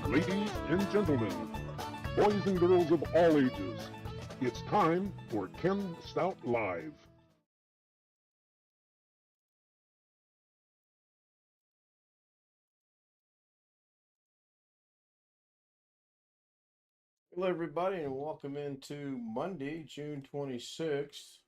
Ladies and gentlemen, boys and girls of all ages, it's time for Ken Stout Live. Hello, everybody, and welcome into Monday, June 26th,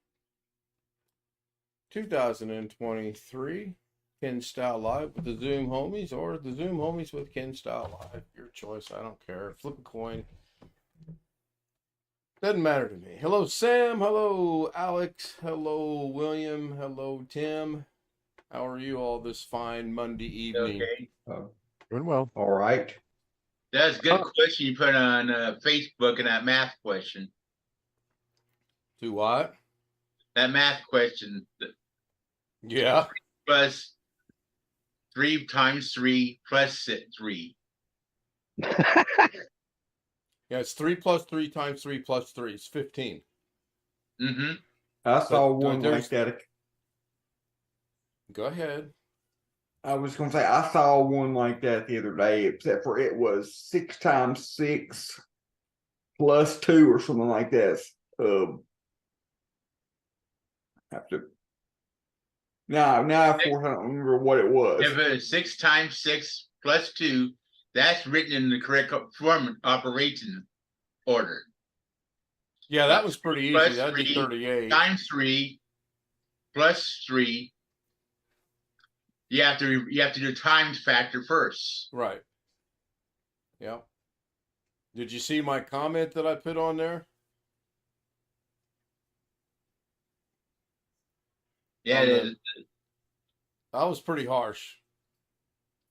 2023. Ken Style Live with the Zoom homies, or the Zoom homies with Ken Style Live. Your choice. I don't care. Flip a coin. Doesn't matter to me. Hello, Sam. Hello, Alex. Hello, William. Hello, Tim. How are you all this fine Monday evening? Okay. Doing well. All right. That's a good question you put on Facebook in that math question. To what? That math question. Yeah. Plus 3 times 3 plus 3. Yeah, it's 3 plus 3 times 3 plus 3. It's 15. Mm-hmm. I saw But one like that. Go ahead. I was going to say, I saw one like that the other day, except for it was 6 times 6 plus 2 or something like that. Have to. Now, of course, I don't remember what it was. If it was 6 times 6 plus 2, that's written in the correct form operation order. Yeah, that was pretty easy. That'd be 38. Times 3 plus 3. You have to do times factor first. Right. Yeah. Did you see my comment that I put on there? Yeah, it is. That was pretty harsh.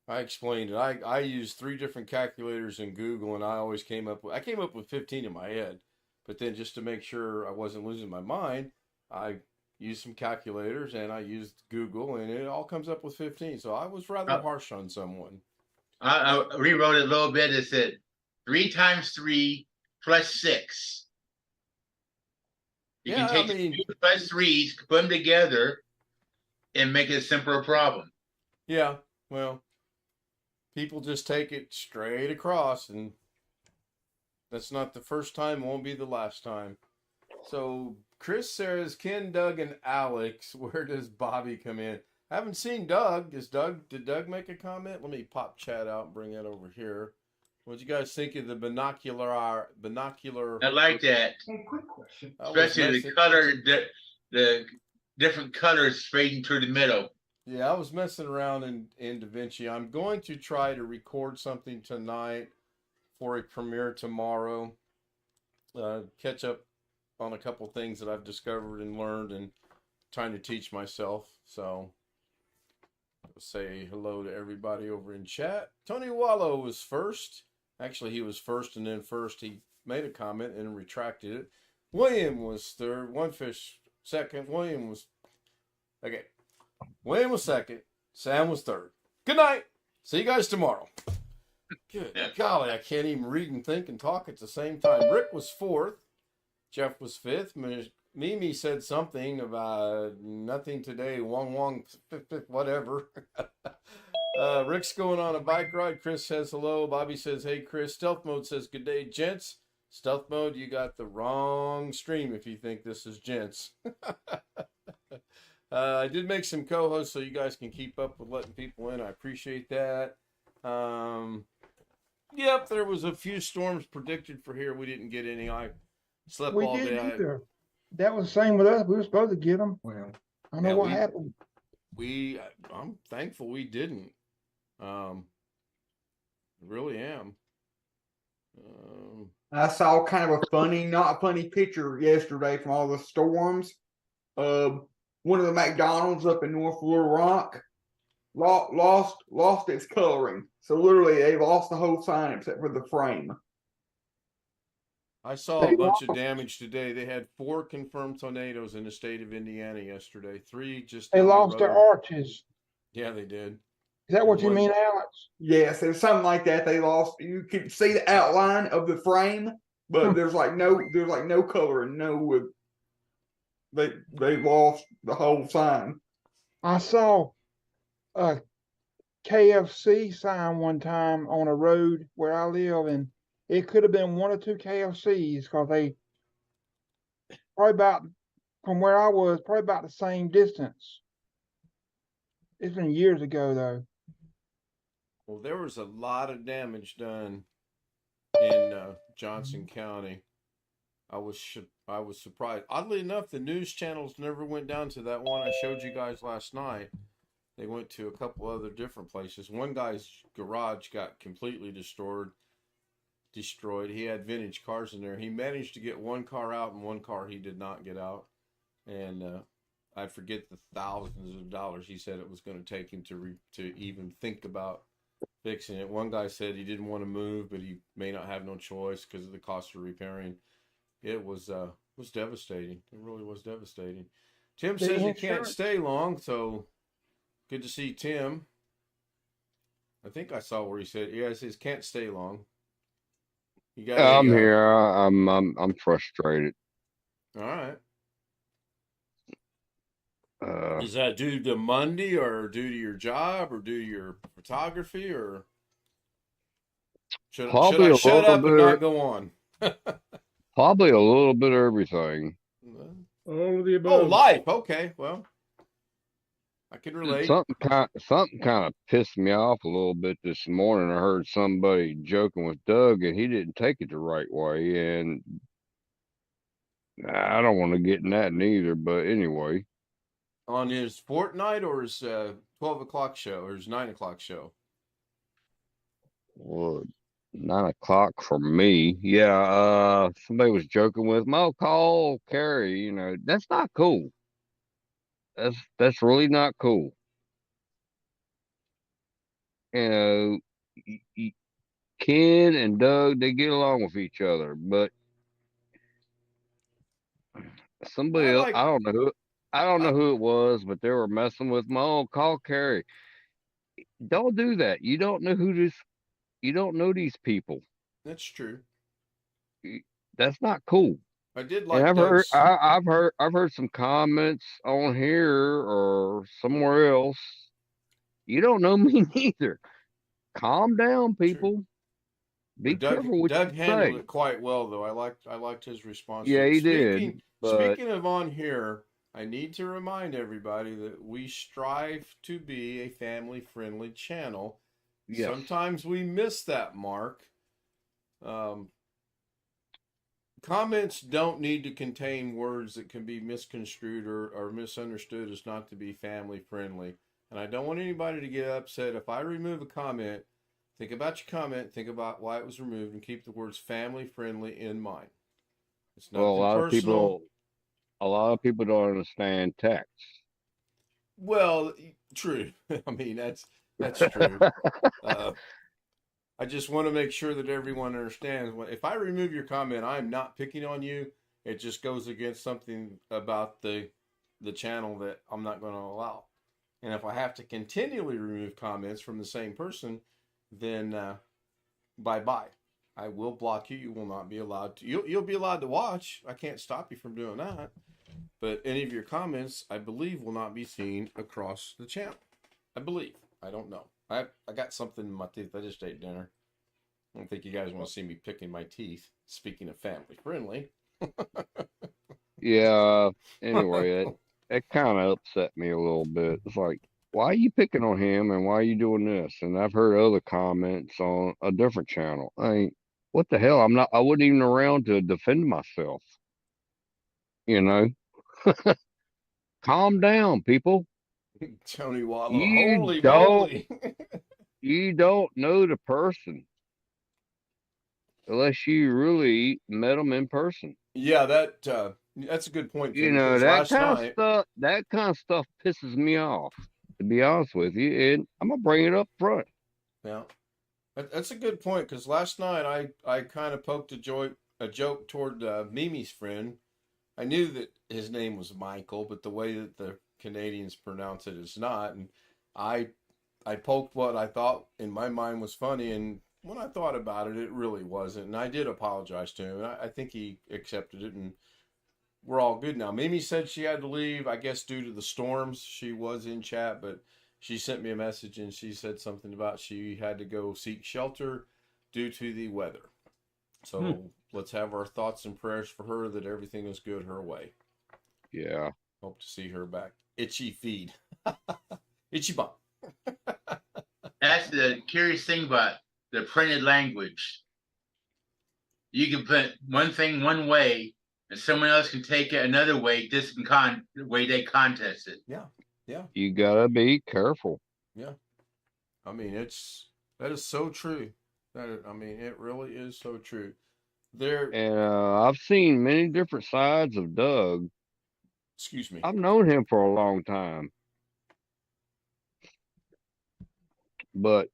I explained it. I used 3 different calculators in Google, and I came up with 15 in my head. But then just to make sure I wasn't losing my mind, I used some calculators and I used Google, and it all comes up with 15. So I was rather harsh on someone. I rewrote it a little bit. It said 3 times 3 plus 6. You can take 2 plus 3s, put them together, and make it a simpler problem. Yeah, well, people just take it straight across, and that's not the first time, won't be the last time. So Chris says, Ken, Doug, and Alex, where does Bobby come in? I haven't seen Doug. Did Doug make a comment? Let me pop chat out and bring that over here. What you guys think of the binocular? I like that. Hey, quick question. Especially the color, the different colors fading through the middle. Yeah, I was messing around in DaVinci. I'm going to try to record something tonight for a premiere tomorrow. Catch up on a couple things that I've discovered and learned and trying to teach myself. So I'll say hello to everybody over in chat. Tony Wallow was first. Actually, he was first, and then first he made a comment and retracted it. William was third. One Fish second. William was second. Sam was third. Good night. See you guys tomorrow. Good golly, I can't even read and think and talk at the same time. Rick was fourth. Jeff was fifth. Mimi said something about nothing today. Wong, whatever. Rick's going on a bike ride. Chris says hello. Bobby says, hey, Chris. Stealth Mode says, good day, gents. Stealth Mode, you got the wrong stream if you think this is gents. I did make some co-hosts so you guys can keep up with letting people in. I appreciate that. Yep, there was a few storms predicted for here. We didn't get any. I slept all day. We didn't either. That was the same with us. We were supposed to get them. Well, I don't know what happened. I'm thankful we didn't. Really am. I saw kind of a not funny picture yesterday from all the storms. One of the McDonald's up in North Little Rock lost its coloring. So literally they lost the whole sign except for the frame. I saw a bunch of damage today. They had 4 confirmed tornadoes in the state of Indiana yesterday. 3 just. They lost their arches. Yeah, they did. Is that what you mean, Alex? Yes, there's something like that. They lost. You can see the outline of the frame, but there's no color and they lost the whole sign. I saw KFC sign one time on a road where I live, and it could have been one or two KFCs because they probably about from where I was, probably about the same distance. It's been years ago though. Well, there was a lot of damage done in Johnson County. I was surprised. Oddly enough, the news channels never went down to that one I showed you guys last night. They went to a couple other different places. One guy's garage got completely destroyed. He had vintage cars in there. He managed to get one car out, and one car he did not get out. And I forget the thousands of dollars he said it was going to take him to even think about fixing it. One guy said he didn't want to move, but he may not have no choice because of the cost of repairing. It was devastating. It really was devastating. Tim says he can't stay long, so good to see Tim. I think I saw where he said, yeah, he says can't stay long. You got I'm here. I'm frustrated. All right. Uh, Is that due to Monday or due to your job or due to your photography or should I shut up and not go on? Probably a little bit of everything. All of the Oh, above. life. Okay, well, I can relate. Something kind of pissed me off a little bit this morning. I heard somebody joking with Doug, and he didn't take it the right way. And I don't want to get in that neither. But anyway, On his Fortnite or his 12 o'clock show or his 9 o'clock show? well, 9 o'clock for me. Yeah. Somebody was joking with Mo call Carrie. That's not cool. That's really not cool. You know, Ken and Doug, they get along with each other, but somebody else, I don't know who it was, but they were messing with my own call Carrie. Don't do that. You don't know these people. That's true. That's not cool. I did like And Doug's. I've heard some comments on here or somewhere else. You don't know me neither. Calm down, people. True. Be careful what Doug you handled say. it quite well, though. I liked his response. Yeah, he did. But Speaking of on here, I need to remind everybody that we strive to be a family-friendly channel. yes. Sometimes we miss that mark. Comments don't need to contain words that can be misconstrued or misunderstood as not to be family-friendly. And I don't want anybody to get upset if I remove a comment. Think about your comment, think about why it was removed, and keep the words family-friendly in mind. It's nothing personal. A lot of people don't understand text. Well, true. I mean, that's true. I just want to make sure that everyone understands. If I remove your comment, I'm not picking on you. It just goes against something about the channel that I'm not going to allow. And if I have to continually remove comments from the same person, then bye-bye. I will block you. You will not be allowed to. You'll be allowed to watch. I can't stop you from doing that. But any of your comments, I believe, will not be seen across the channel. I believe. I don't know. I got something in my teeth. I just ate dinner. I don't think you guys want to see me picking my teeth. Speaking of family friendly. Yeah. Anyway, that kind of upset me a little bit. It's like, why are you picking on him and why are you doing this? And I've heard other comments on a different channel. What the hell? I wasn't even around to defend myself. Calm down, people. Tony Waller, You holy don't moly. you don't know the person unless you really met them in person. Yeah, that's a good point, Tim. That kind of stuff pisses me off, to be honest with you, and I'm gonna bring it up front. Yeah, that's a good point because last night I kind of poked a joke toward Mimi's friend. I knew that his name was Michael, but the way that the Canadians pronounce it is not. And I poked what I thought in my mind was funny, and when I thought about it, it really wasn't. And I did apologize to him, and I think he accepted it, and we're all good now. Mimi said she had to leave, I guess due to the storms. She was in chat, but she sent me a message and she said something about she had to go seek shelter due to the weather. So let's have our thoughts and prayers for her that everything is good her way. Yeah. Hope to see her back. Itchy feed. Itchy bump. That's the curious thing about the printed language. You can put one thing one way, and someone else can take it another way, just the way they contest it. Yeah. Yeah. You gotta be careful. Yeah. I mean, that is so true. It really is so true. And I've seen many different sides of Doug. Excuse me. I've known him for a long time. But,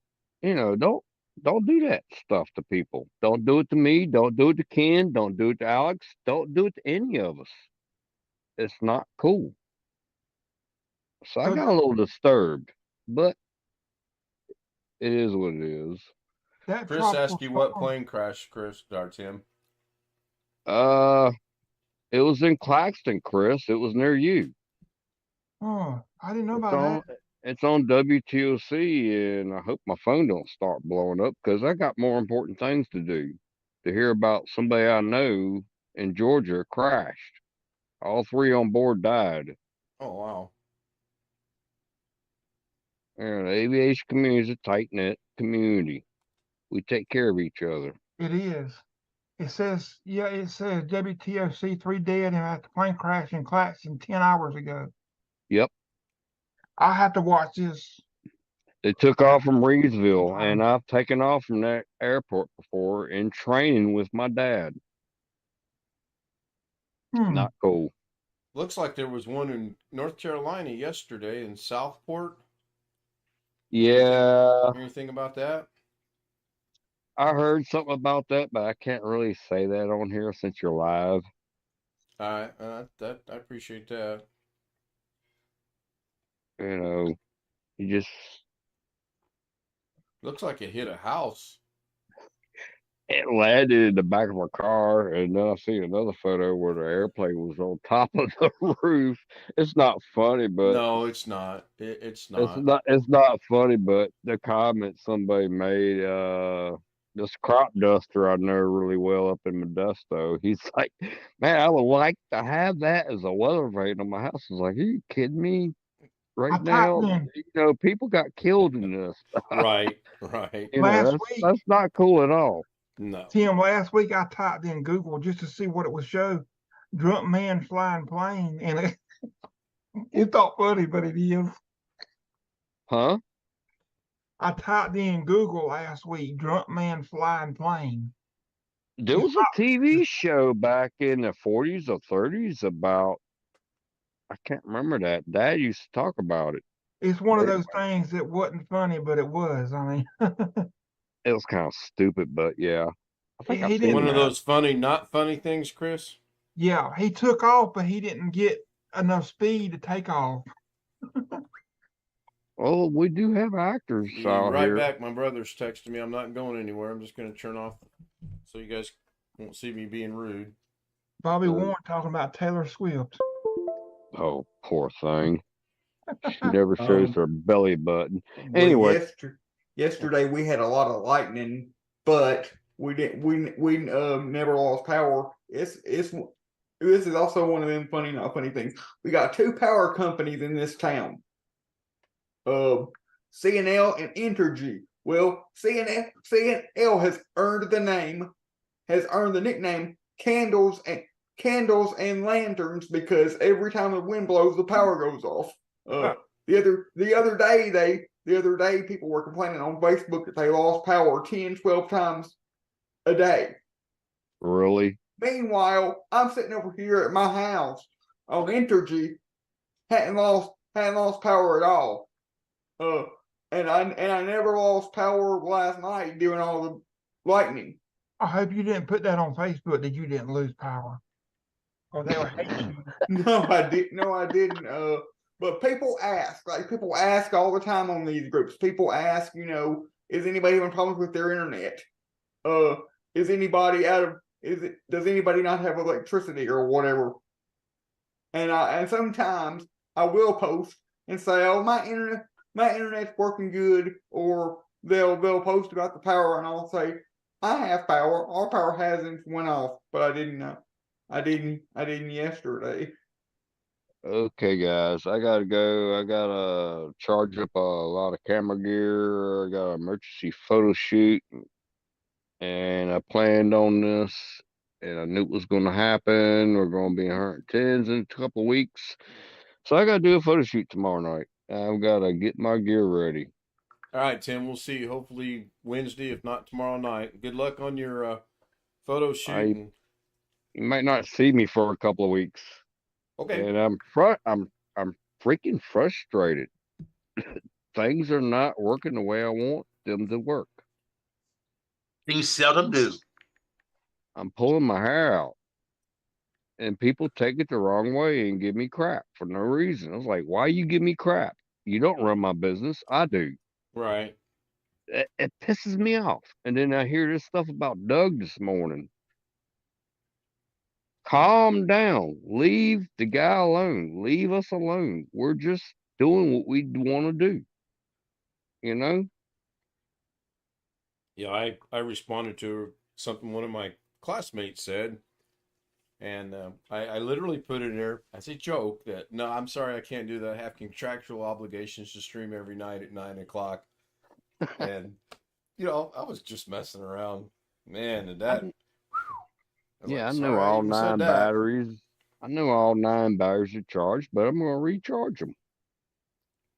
don't do that stuff to people. Don't do it to me. Don't do it to Ken. Don't do it to Alex. Don't do it to any of us. It's not cool. So I got a little disturbed, but it is what it is. Chris asked you what plane crashed, Chris, or Tim? It was in Claxton, Chris. It was near you. Oh, I didn't know about that. It's on WTOC, and I hope my phone don't start blowing up because I got more important things to do. To hear about somebody I know in Georgia crashed. All 3 on board died. Oh, wow. And the aviation community is a tight-knit community. We take care of each other. It is. It says WTOC 3 dead and after plane crash in Claxton 10 hours ago. Yep. I have to watch this. They took off from Reedsville, and I've taken off from that airport before in training with my dad. Not cool. Looks like there was one in North Carolina yesterday in Southport. Yeah. Anything about that? I heard something about that, but I can't really say that on here since you're live. I appreciate that. You just looks like it hit a house. It landed in the back of our car, and then I see another photo where the airplane was on top of the roof. It's not funny, but no, it's not. It's not. It's not funny, but the comment somebody made, this crop duster I know really well up in Modesto. He's like, man, I would like to have that as a weather vane on my house. I was like, are you kidding me? Right now, people got killed in this. Right. That's not cool at all. No. Tim, last week I typed in Google just to see what it would show. Drunk man flying plane, and it's not funny, but it is. Huh? I typed in Google last week, drunk man flying plane. There was a TV show back in the 40s or 30s about, I can't remember that. Dad used to talk about it. It's one of those things that wasn't funny, but it was. I mean, it was kind of stupid, but yeah. I think I've seen one of those funny, not funny things, Chris. Yeah, he took off, but he didn't get enough speed to take off. Well, we do have actors out right here. Back. My brother's texting me. I'm not going anywhere. I'm just going to turn off so you guys won't see me being rude. Bobby Warren talking about Taylor Swift. Oh, poor thing. She never shows her belly button. Anyway, yesterday we had a lot of lightning, but we never lost power. This is also one of them funny, not funny things. We got 2 power companies in this town. CNL and Entergy. Well, CNL has earned the nickname Candles and Lanterns because every time the wind blows, the power goes off. The other day, people were complaining on Facebook that they lost power 10, 12 times a day. Really? Meanwhile, I'm sitting over here at my house on Entergy, hadn't lost power at all. And I never lost power last night during all the lightning. I hope you didn't put that on Facebook that you didn't lose power. Or they would hate you. No, I didn't. But people ask all the time on these groups. People ask, is anybody having problems with their internet? Does anybody not have electricity or whatever? And sometimes I will post and say, oh, my my internet's working good, or they'll post about the power, and I'll say, I have power. Our power hasn't went off, but I didn't know. I didn't yesterday. Okay, guys, I gotta go. I gotta charge up a lot of camera gear. I got an emergency photo shoot, and I planned on this, and I knew it was gonna happen. We're gonna be in 110s in a couple weeks, so I gotta do a photo shoot tomorrow night. I've gotta get my gear ready. All right, Tim. We'll see you hopefully Wednesday, if not tomorrow night. Good luck on your photo shoot. You might not see me for a couple of weeks, Okay. and I'm freaking frustrated. Things are not working the way I want them to work. Things seldom do. I'm pulling my hair out, and people take it the wrong way and give me crap for no reason. I was like, why you give me crap? You don't run my business. I do. Right. It pisses me off. And then I hear this stuff about Doug this morning. Calm down. Leave the guy alone. Leave us alone. We're just doing what we want to do. You know? Yeah, I responded to something one of my classmates said, and I literally put in there as a joke that, no, I'm sorry, I can't do that. I have contractual obligations to stream every night at 9 o'clock. And, I was just messing around. Man, and that. Yeah, I Sorry know I all even said 9 that. batteries. I know all 9 batteries are charged, but I'm going to recharge them.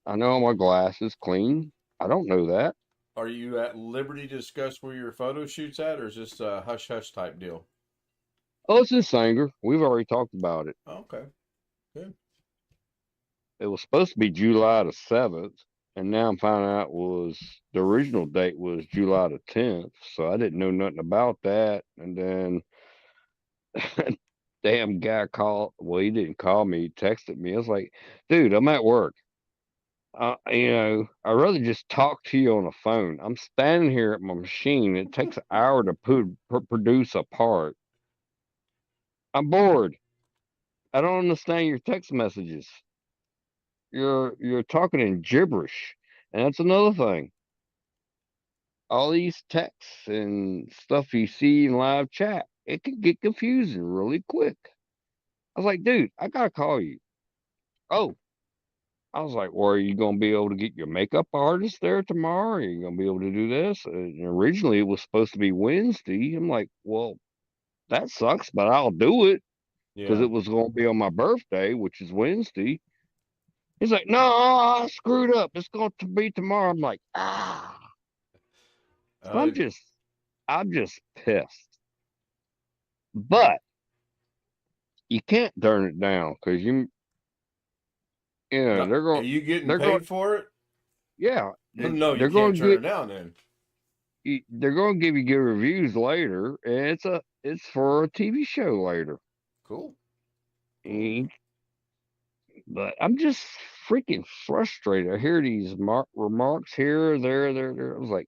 I know my glass is clean. I don't know that. Are you at liberty to discuss where your photo shoot's at, or is this a hush hush type deal? Oh, it's in Sanger. We've already talked about it. Oh, okay. Good. It was supposed to be July the 7th, and now I'm finding out the original date was July the 10th, so I didn't know nothing about that. And then damn guy called. Well, he didn't call me. He texted me. I was like, dude, I'm at work. I'd rather just talk to you on the phone. I'm standing here at my machine. It takes an hour to produce a part. I'm bored. I don't understand your text messages. You're talking in gibberish, and that's another thing. All these texts and stuff you see in live chat, it can get confusing really quick. I was like, dude, I gotta call you. Oh, I was like, well, are you gonna be able to get your makeup artist there tomorrow? Are you gonna be able to do this? And originally it was supposed to be Wednesday. I'm like, well, that sucks, but I'll do it because Yeah. it was gonna be on my birthday, which is Wednesday. He's like, no, I screwed up. It's going to be tomorrow. I'm like, ah. So Uh, I'm just pissed. But you can't turn it down because no, are you getting they're going, paid for it? yeah, No, you they're can't going to turn it down then. they're going to give you good reviews later, and it's for a TV show later. Cool. But I'm just freaking frustrated. I hear these remarks here, there. I was like,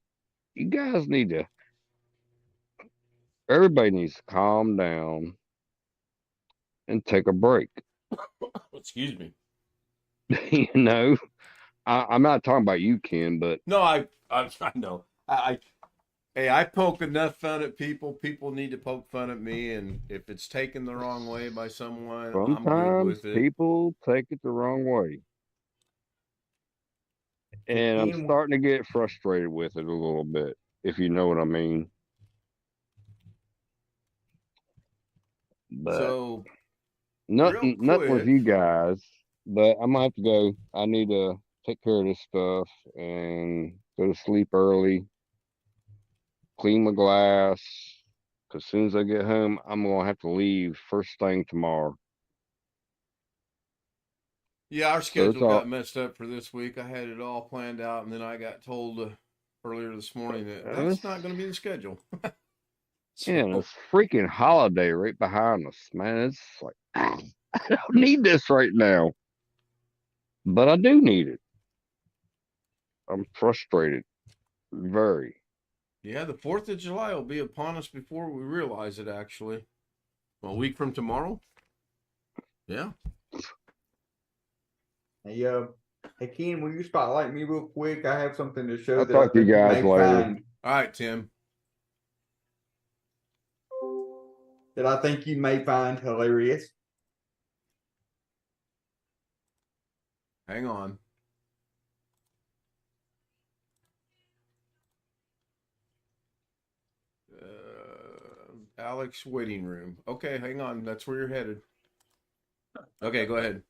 you guys everybody needs to calm down and take a break. Excuse me. You know, I'm not talking about you, Ken, but No, I know. Hey, I poke enough fun at people. People need to poke fun at me, and if it's taken the wrong way by someone, I'm good sometimes with it. people take it the wrong way. And I'm Again, starting to get frustrated with it a little bit, if you know what I mean. But So, real nothing with quick, you guys. But I'm gonna have to go. I need to take care of this stuff and go to sleep early, clean my glass. 'Cause as soon as I get home, I'm gonna have to leave first thing tomorrow. yeah, our So it's schedule got all. messed up for this week. I had it all planned out, and then I got told earlier this morning that It's, that's not going to be the schedule. yeah, and So, it's freaking holiday right behind us, man. It's like I don't need this right now, but I do need it. I'm frustrated, very. yeah, the 4th of July will be upon us before we realize it, actually. A week from tomorrow? Yeah. hey, Hey Ken, will you spotlight me real quick? I have something to show I'll that talk to you guys may later. find. All right, Tim. That I think you may find hilarious. Hang on. Alex waiting room. Okay, hang on. That's where you're headed. Okay, go ahead.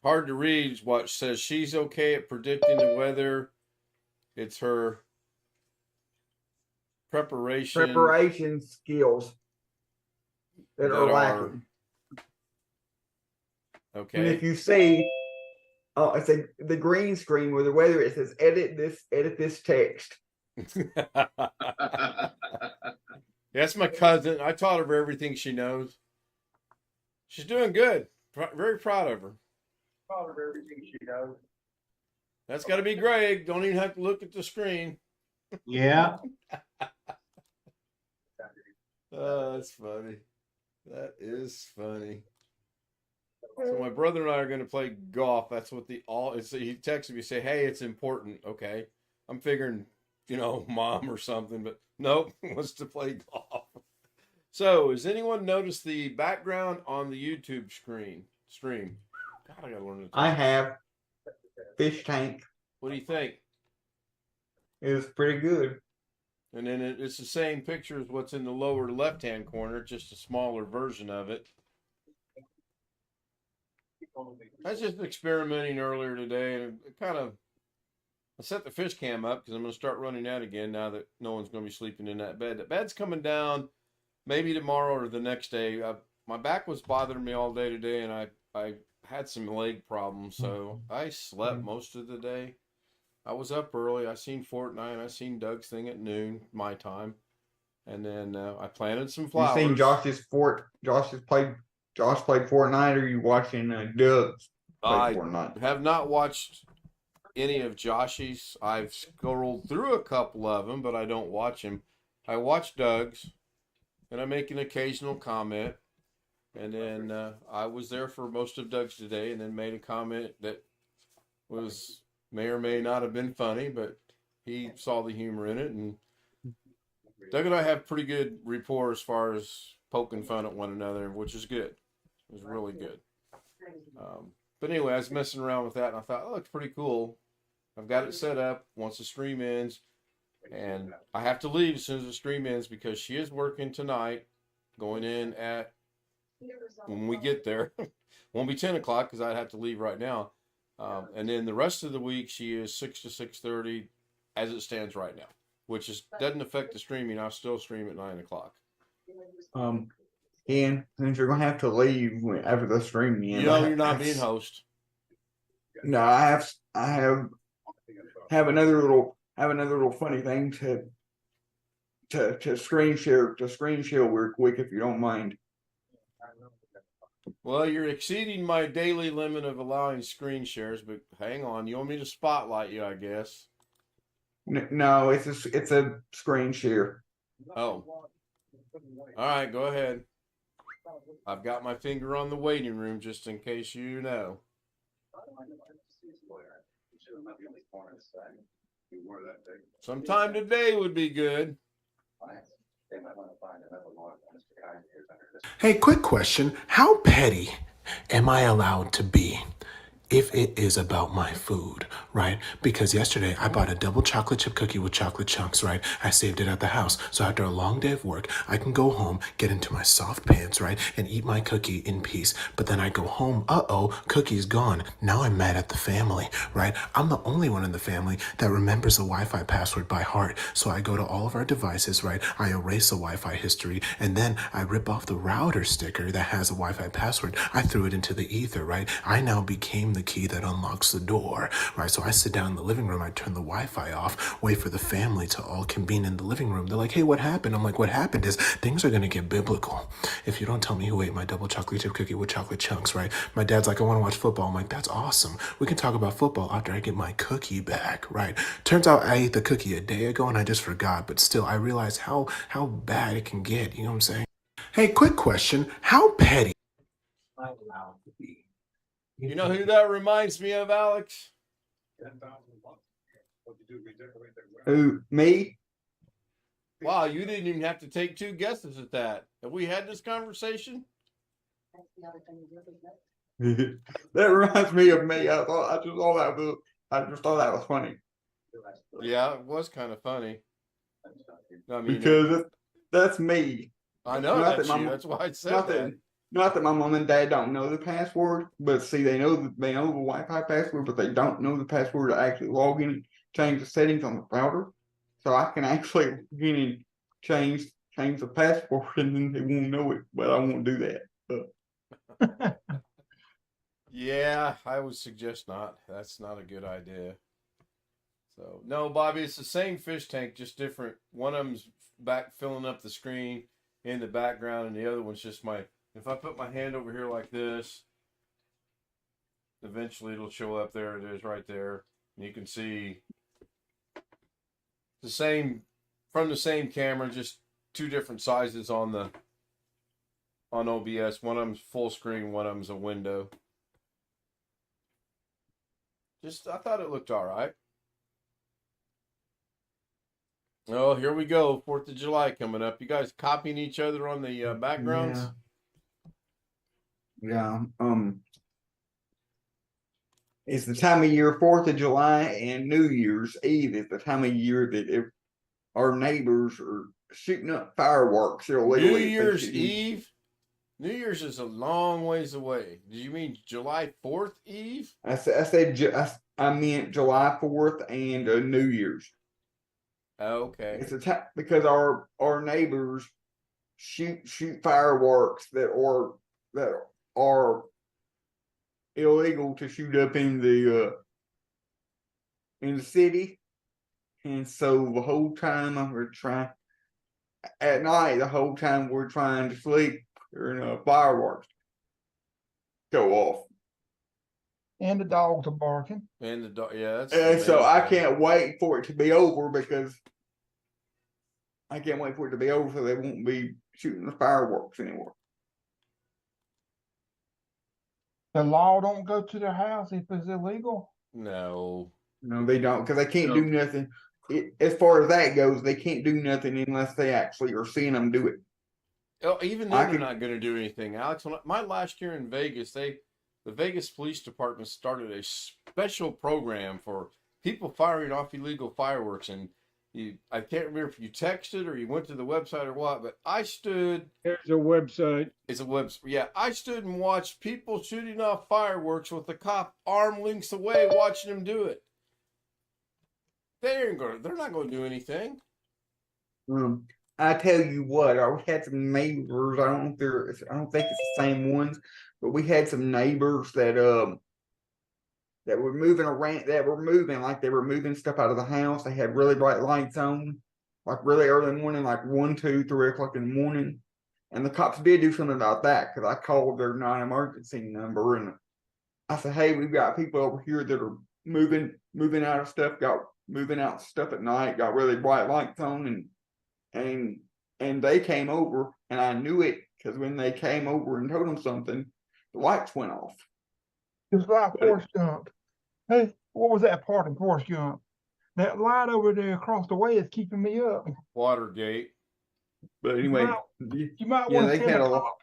Hard to read what says she's okay at predicting the weather. It's her preparation skills that are lacking. Okay. And if you see, it's the green screen where the weather, it says edit this text. That's my cousin. I taught her everything she knows. She's doing good. Very proud of her. Proud of everything she knows. That's got to be Greg. Don't even have to look at the screen. Yeah. That's funny. That is funny. So my brother and I are going to play golf. That's what he texted me, say, hey, it's important. Okay. I'm figuring, mom or something, but nope, wants to play golf. So has anyone noticed the background on the YouTube stream? God, I got to learn to talk. I have. Fish tank. What do you think? It was pretty good. And then it's the same picture as what's in the lower left-hand corner, just a smaller version of it. I was just experimenting earlier today, and I set the fish cam up because I'm going to start running that again now that no one's going to be sleeping in that bed. The bed's coming down maybe tomorrow or the next day. My back was bothering me all day today, and I had some leg problems, so I slept most of the day. I was up early. I seen Fortnite. I seen Doug's thing at noon, my time. And then I planted some flowers. You seen Josh played Fortnite, or you watching Doug's play Fortnite? I have not watched any of Joshy's. I've scrolled through a couple of them, but I don't watch him. I watch Doug's, and I make an occasional comment. And then I was there for most of Doug's today, and then made a comment that may or may not have been funny, but he saw the humor in it. And Doug and I have pretty good rapport as far as poking fun at one another, which is good. It was really good. But anyway, I was messing around with that, and I thought, oh, it's pretty cool. I've got it set up once the stream ends, and I have to leave as soon as the stream ends because she is working tonight, going in at, when we get there, won't be 10 o'clock because I'd have to leave right now. And then the rest of the week, she is 6 to 6:30 as it stands right now, which doesn't affect the streaming. I'll still stream at 9 o'clock. Ian, since you're gonna have to leave after the stream ends. You're not being host. No, I have another little funny thing to screen share real quick if you don't mind. Well, you're exceeding my daily limit of allowing screen shares, but hang on. You want me to spotlight you, I guess. No, it's a screen share. Oh. All right, go ahead. I've got my finger on the waiting room just in case you know. Sometime today would be good. Hey, quick question. How petty am I allowed to be if it is about my food, right? Because yesterday I bought a double chocolate chip cookie with chocolate chunks, right? I saved it at the house. So after a long day of work, I can go home, get into my soft pants, right? And eat my cookie in peace. But then I go home, cookie's gone. Now I'm mad at the family, right? I'm the only one in the family that remembers the Wi-Fi password by heart. So I go to all of our devices, right? I erase the Wi-Fi history, and then I rip off the router sticker that has a Wi-Fi password. I threw it into the ether, right? I now became the key that unlocks the door, right? So I sit down in the living room, I turn the Wi-Fi off, wait for the family to all convene in the living room. They're like, hey, what happened? I'm like, what happened is things are gonna get biblical if you don't tell me who ate my double chocolate chip cookie with chocolate chunks, right? My dad's like, I wanna watch football. I'm like, that's awesome. We can talk about football after I get my cookie back, right? Turns out I ate the cookie a day ago and I just forgot, but still I realized how bad it can get, you know what I'm saying? Hey, quick question. How petty? You know who that reminds me of, Alex? Who, me? Wow, you didn't even have to take 2 guesses at that. Have we had this conversation? That reminds me of me. I just thought that was funny. Yeah, it was kind of funny. I mean, Because that's me. I know Not that's that my you. mom- That's why I said Not that. that not that my mom and dad don't know the password, but see, they know the Wi-Fi password, but they don't know the password to actually log in and change the settings on the router. So I can actually log in and change the password, and then they won't know it, but I won't do that. Yeah, I would suggest not. That's not a good idea. So no, Bobby, it's the same fish tank, just different. One of them's back filling up the screen in the background, and the other one's just my. If I put my hand over here like this, eventually it'll show up. There it is, right there. And you can see the same from the same camera, just 2 different sizes on OBS. One of them's full screen, one of them's a window. I thought it looked all right. Oh, here we go. 4th of July coming up. You guys copying each other on the backgrounds? Yeah. It's the time of year, 4th of July and New Year's Eve is the time of year that our neighbors are shooting up fireworks illegally. New Year's Eve? New Year's is a long ways away. Did you mean July 4th Eve? I meant July 4th and New Year's. Okay. It's a time because our neighbors shoot fireworks that are illegal to shoot up in the city, and so the whole time we're trying at night, the whole time we're trying to sleep, fireworks go off, And the dogs are barking. And the dog, yeah. and so I can't wait for it to be over because I can't wait for it to be over so they won't be shooting the fireworks anymore. The law don't go to their house if it's illegal. No. No, they don't, because they can't do nothing. As far as that goes, they can't do nothing unless they actually are seeing them do it. Oh, even then, they're not going to do anything, Alex. My last year in Vegas, the Vegas Police Department started a special program for people firing off illegal fireworks, and I can't remember if you texted or you went to the website or what, but I stood. There's a website. It's a website. Yeah, I stood and watched people shooting off fireworks with the cop arm lengths away, watching them do it. They're not going to do anything. I tell you what, we had some neighbors. I don't think it's the same ones, but we had some neighbors that were moving around. That were moving like they were moving stuff out of the house. They had really bright lights on, like really early in the morning, like 1, 2, 3 o'clock in the morning. And the cops did do something about that because I called their non-emergency number and I said, "Hey, we've got people over here that are moving out of stuff. Moving out stuff at night. Got really bright lights on and they came over and I knew it because when they came over and told them something, the lights went off." It's like Forrest Gump. Hey, what was that part in Forrest Gump? That light over there across the way is keeping me up. Watergate. But anyway, you might want to they had a lot.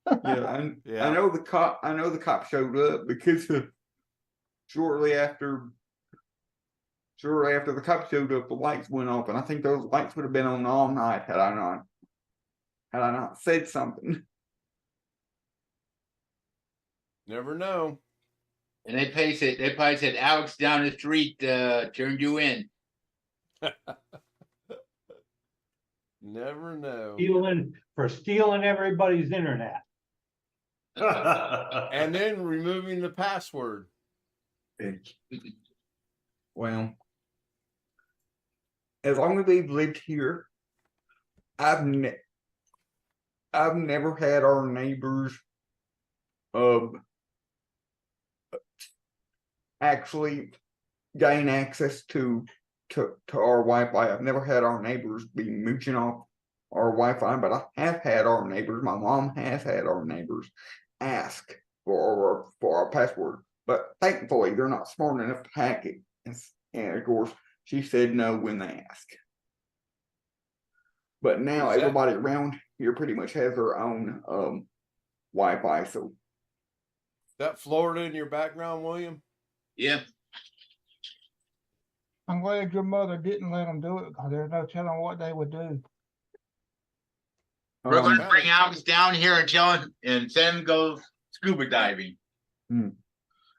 I know the cop showed up because shortly after the cop showed up, the lights went off, and I think those lights would have been on all night had I not said something. Never know. And they probably said Alex down the street turned you in. Never know. Stealing everybody's internet. And then removing the password. Well, as long as we've lived here, I've never had our neighbors actually gain access to our Wi-Fi. I've never had our neighbors be mooching off our Wi-Fi, but I have had our neighbors, my mom has had our neighbors ask for our password. But thankfully, they're not smart enough to hack it. And of course, she said no when they ask. But now everybody around here pretty much has their own Wi-Fi. So that Florida in your background, William? Yeah. I'm glad your mother didn't let them do it because there's no telling what they would do. We're going to bring Alex down here and and send him go scuba diving.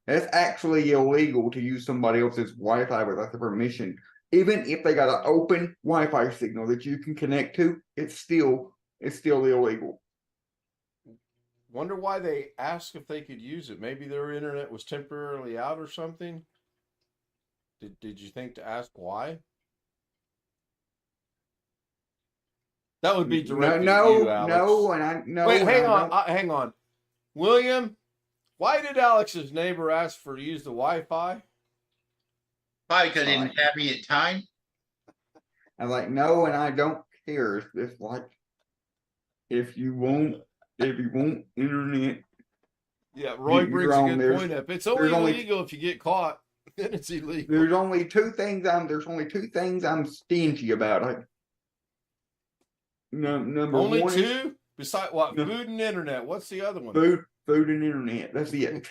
It's actually illegal to use somebody else's Wi-Fi without the permission. Even if they got an open Wi-Fi signal that you can connect to, it's still illegal. Wonder why they asked if they could use it. Maybe their internet was temporarily out or something. Did you think to ask why? That would be directed to you, Alex. Wait, hang on. William, why did Alex's neighbor ask for to use the Wi-Fi? Probably because they didn't have me at time. I'm like, no, and I don't care. It's like if you want internet. Yeah, Roy brings a good point up. It's only illegal if you get caught. Then it's illegal. There's only two things I'm stingy about. Number only one. Two? Besides what? Food and internet. What's the other one? Food and internet. That's it.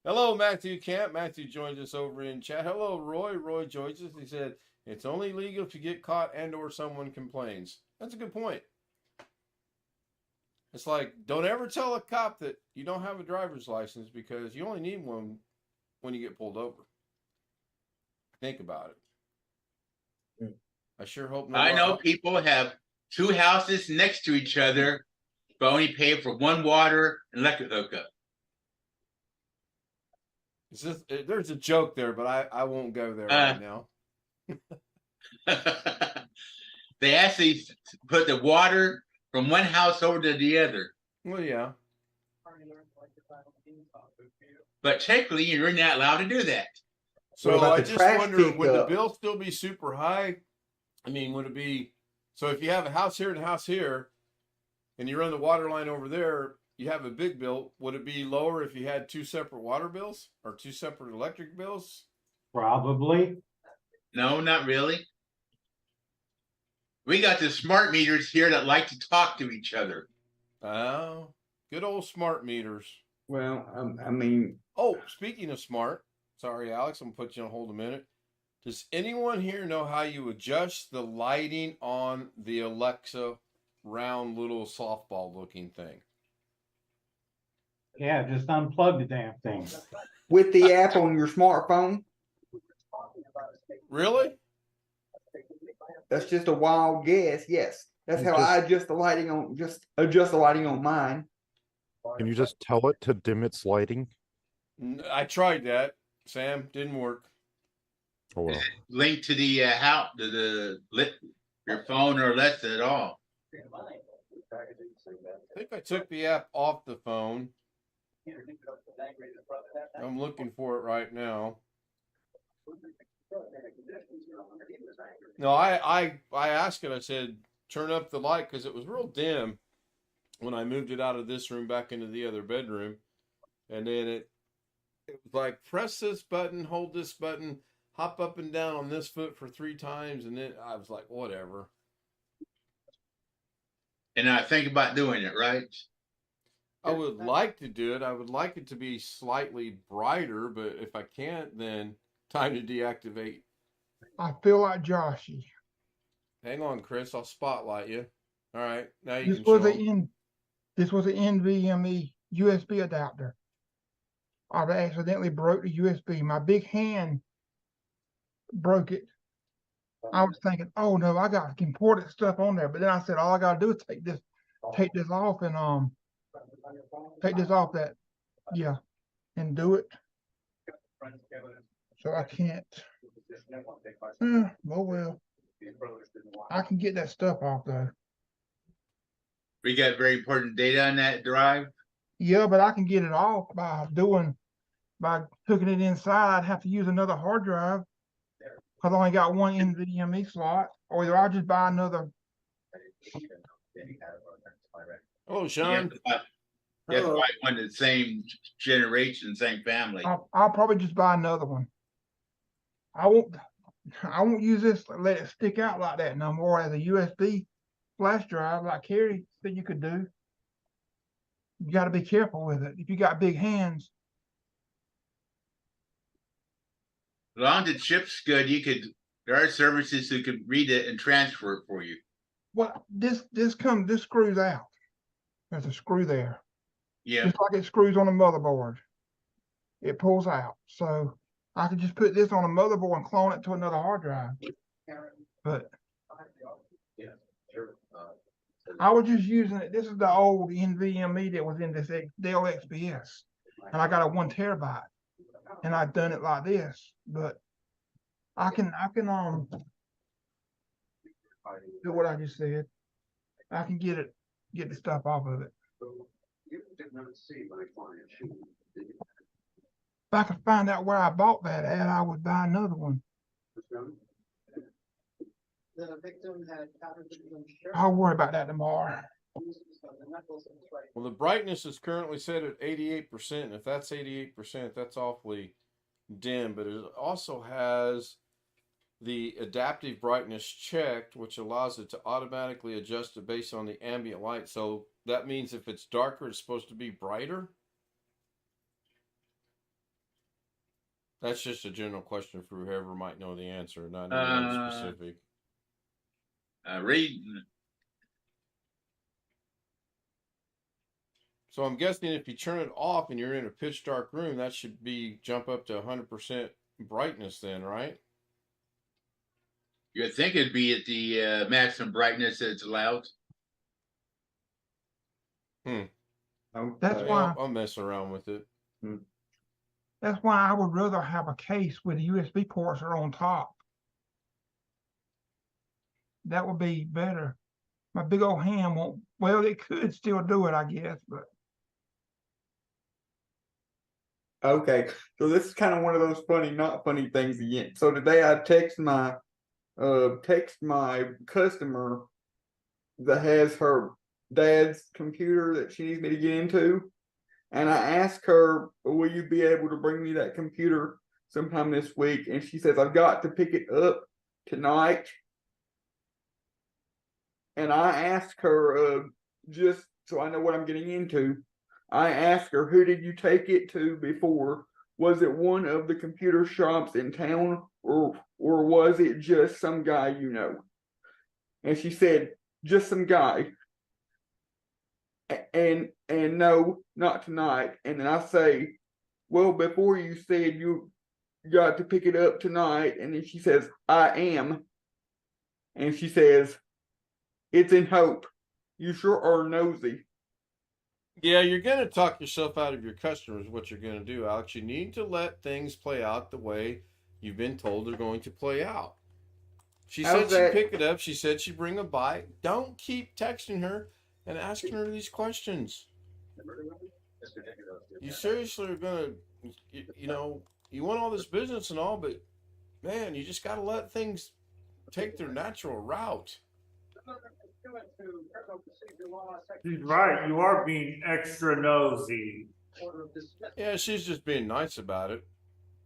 Hello, Matthew Camp. Matthew joins us over in chat. Hello, Roy. Roy joins us. He said, it's only legal if you get caught and or someone complains. That's a good point. It's like, don't ever tell a cop that you don't have a driver's license because you only need one when you get pulled over. Think about it. I sure hope not. I know people have two houses next to each other, but only pay for one water and electric hookup. There's a joke there, but I won't go there right now. They actually put the water from one house over to the other. Well, yeah. But technically, you're not allowed to do that. So I just wonder, would the bill still be super high? I mean, would it be, so if you have a house here and a house here, and you run the water line over there, you have a big bill. Would it be lower if you had two separate water bills or two separate electric bills? Probably. No, not really. We got the smart meters here that like to talk to each other. Oh, good old smart meters. Well, I mean. Oh, speaking of smart, sorry, Alex, I'm going to put you on hold a minute. Does anyone here know how you adjust the lighting on the Alexa round little softball looking thing? Yeah, just unplug the damn thing. With the app on your smartphone? Really? That's just a wild guess. Yes, that's how I adjust the lighting on mine. Can you just tell it to dim its lighting? I tried that, Sam. Didn't work. Oh well. Linked to the house, your phone or less at all. I think I took the app off the phone. I'm looking for it right now. No, I asked it. I said, turn up the light because it was real dim when I moved it out of this room back into the other bedroom. And then it was like, press this button, hold this button, hop up and down on this foot for 3 times. And then I was like, whatever. And I think about doing it, right? I would like to do it. I would like it to be slightly brighter, but if I can't, then time to deactivate. I feel like Joshy. Hang on, Chris. I'll spotlight you. All right. Now you This can this was an NVMe USB adapter. I accidentally broke the USB. My big hand broke it. I was thinking, oh no, I got important stuff on there. But then I said, all I gotta do is take this off and take this off and do it. So I can't. Oh well. I can get that stuff off though. We got very important data on that drive. Yeah, but I can get it off by hooking it inside. I'd have to use another hard drive because I only got one NVMe slot. Or either I'll just buy another Oh, You Sean. have to buy, you have to buy one of the same generation, same family. I'll probably just buy another one. I won't use this, let it stick out like that no more as a USB flash drive like Carrie said you could do. You got to be careful with it. If you got big hands, As long as it ships good, there are services who could read it and transfer it for you. well, this screws out. There's a screw there. Yeah. Just like it screws on a motherboard. It pulls out. So I could just put this on a motherboard and clone it to another hard drive. But I was just using it. This is the old NVMe that was in this Dell XPS. And I got a 1 terabyte. And I've done it like this. But I can do what I just said. I can get the stuff off of it. If I could find out where I bought that at, I would buy another one. I'll worry about that tomorrow. Well, the brightness is currently set at 88%. And if that's 88%, that's awfully dim. But it also has the adaptive brightness checked, which allows it to automatically adjust it based on the ambient light. So that means if it's darker, it's supposed to be brighter. That's just a general question for whoever might know the answer, not anyone specific. So I'm guessing if you turn it off and you're in a pitch dark room, that should jump up to 100% brightness then, right? You'd think it'd be at the maximum brightness that it's allowed. That's why I'll mess around with it. That's why I would rather have a case where the USB ports are on top. That would be better. My big old hand won't, well, it could still do it, I guess, but. Okay, so this is kind of one of those funny, not funny things again. So today I text my customer that has her dad's computer that she needs me to get into. And I asked her, will you be able to bring me that computer sometime this week? And she says, I've got to pick it up tonight. And I asked her, just so I know what I'm getting into, I asked her, who did you take it to before? Was it one of the computer shops in town, or was it just some guy you know? And she said, just some guy. And no, not tonight. And then I say, well, before you said you got to pick it up tonight, and then she says, I am. And she says, it's in Hope. You sure are nosy. Yeah, you're going to talk yourself out of your customers, what you're going to do, Alex. You need to let things play out the way you've been told they're going to play out. She said she'd pick it up. She said she'd bring a bite. Don't keep texting her and asking her these questions. You seriously are going to, you want all this business and all, but man, you just got to let things take their natural route. She's right. You are being extra nosy. Yeah, she's just being nice about it.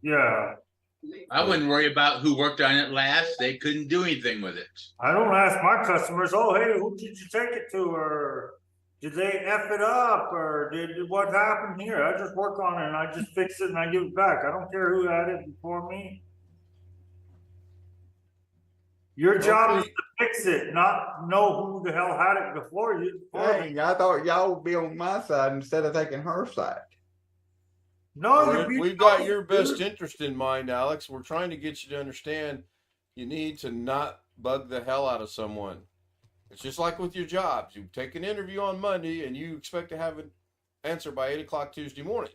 Yeah. I wouldn't worry about who worked on it last. They couldn't do anything with it. I don't ask my customers, oh, hey, who did you take it to? Or did they F it up? Or did what happened here? I just work on it and I just fix it and I give it back. I don't care who had it before me. Your job is to fix it, not know who the hell had it before you. Dang, I thought y'all would be on my side instead of taking her side. No, we've got your best interest in mind, Alex. We're trying to get you to understand you need to not bug the hell out of someone. It's just like with your jobs. You take an interview on Monday and you expect to have an answer by 8 o'clock Tuesday morning.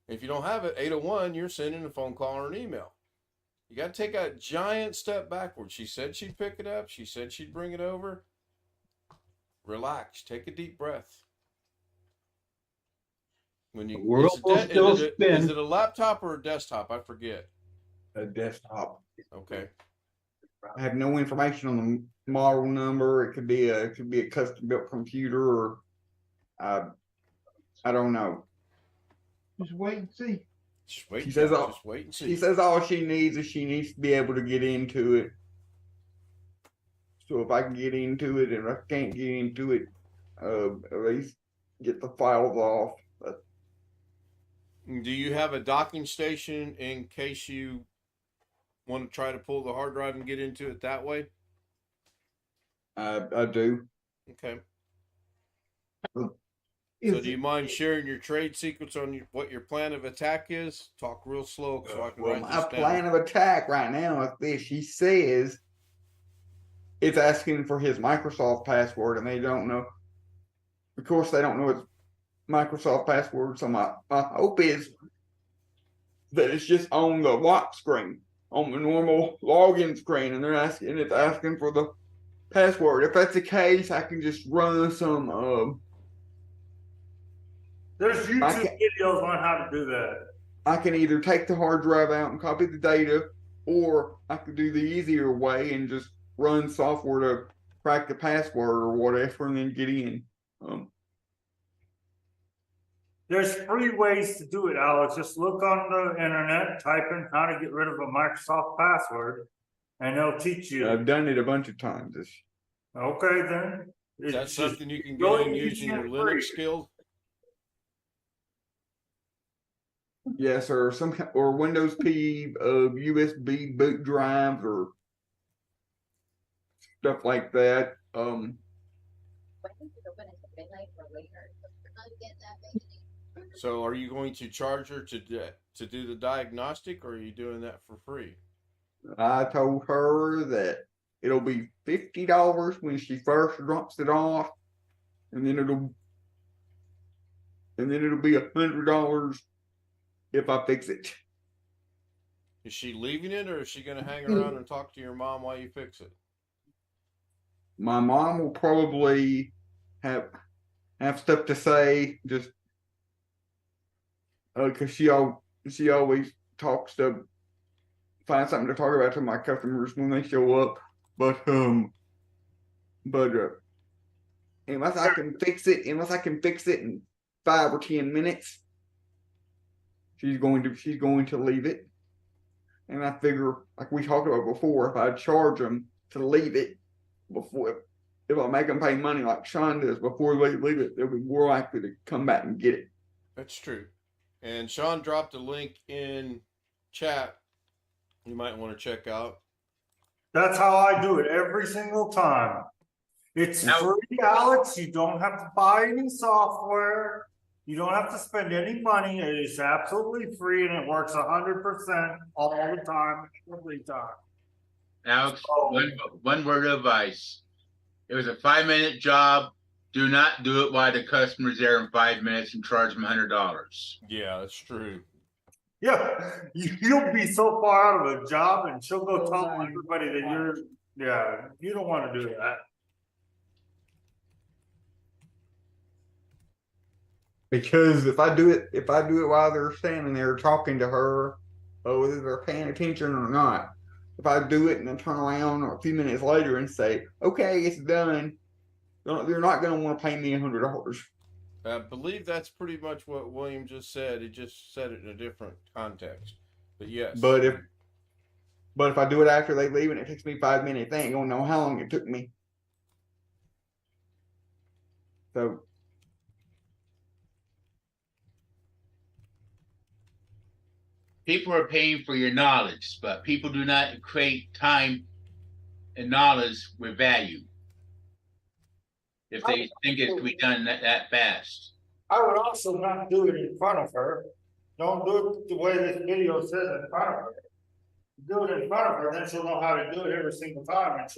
If you don't have it, 8:01, you're sending a phone call or an email. You got to take a giant step backward. She said she'd pick it up. She said she'd bring it over. Relax. Take a deep breath. When you is it a laptop or a desktop? I forget. A desktop. Okay. I have no information on the model number. It could be a custom built computer, or I don't know. Just wait and see. Just wait. She says all, just wait and see. she says all she needs is she needs to be able to get into it. So if I can get into it, and if I can't get into it, at least get the files off. Do you have a docking station in case you want to try to pull the hard drive and get into it that way? I do. Okay. So do you mind sharing your trade secrets on what your plan of attack is? Talk real slow so I can write this down. My plan of attack right now is this. She says it's asking for his Microsoft password, and they don't know. Of course, they don't know his Microsoft password. So my hope is that it's just on the lock screen, on the normal login screen, and it's asking for the password. If that's the case, I can just run some. There's YouTube videos on how to do that. I can either take the hard drive out and copy the data, or I could do the easier way and just run software to crack the password or whatever, and then get in. There's 3 ways to do it, Alex. Just look on the internet, type in how to get rid of a Microsoft password, and they'll teach you. I've done it a bunch of times. Okay, then. Is that something you can get in using your Linux skills? Yes, or Windows P, USB boot drives, or stuff like that. So are you going to charge her to do the diagnostic, or are you doing that for free? I told her that it'll be $50 when she first drops it off, and then it'll be $100 if I fix it. Is she leaving it, or is she going to hang around and talk to your mom while you fix it? My mom will probably have stuff to say, just because she always talks to find something to talk about to my customers when they show up. But unless I can fix it in 5 or 10 minutes, she's going to leave it. And I figure, like we talked about before, if I charge them to leave it if I make them pay money like Sean does before they leave it, they'll be more likely to come back and get it. That's true. And Sean dropped a link in chat you might want to check out. That's how I do it every single time. It's free, Alex. You don't have to buy any software. You don't have to spend any money. It is absolutely free, and it works 100% all the time, every time. Alex, one word of advice. It was a 5-minute job. Do not do it while the customer's there in 5 minutes and charge them $100. Yeah, that's true. Yeah, you'll be so far out of a job, and she'll go tell everybody that you don't want to do that. Because if I do it while they're standing there talking to her, whether they're paying attention or not, if I do it and then turn around a few minutes later and say, "Okay, it's done," they're not going to want to pay me $100. I believe that's pretty much what William just said. He just said it in a different context. But yes. But if I do it after they leave and it takes me 5 minutes, they ain't gonna know how long it took me. So people are paying for your knowledge, but people do not equate time and knowledge with value. If they think it can be done that fast. I would also not do it in front of her. Don't do it the way this video says in front of her. Do it in front of her, then she'll know how to do it every single time, and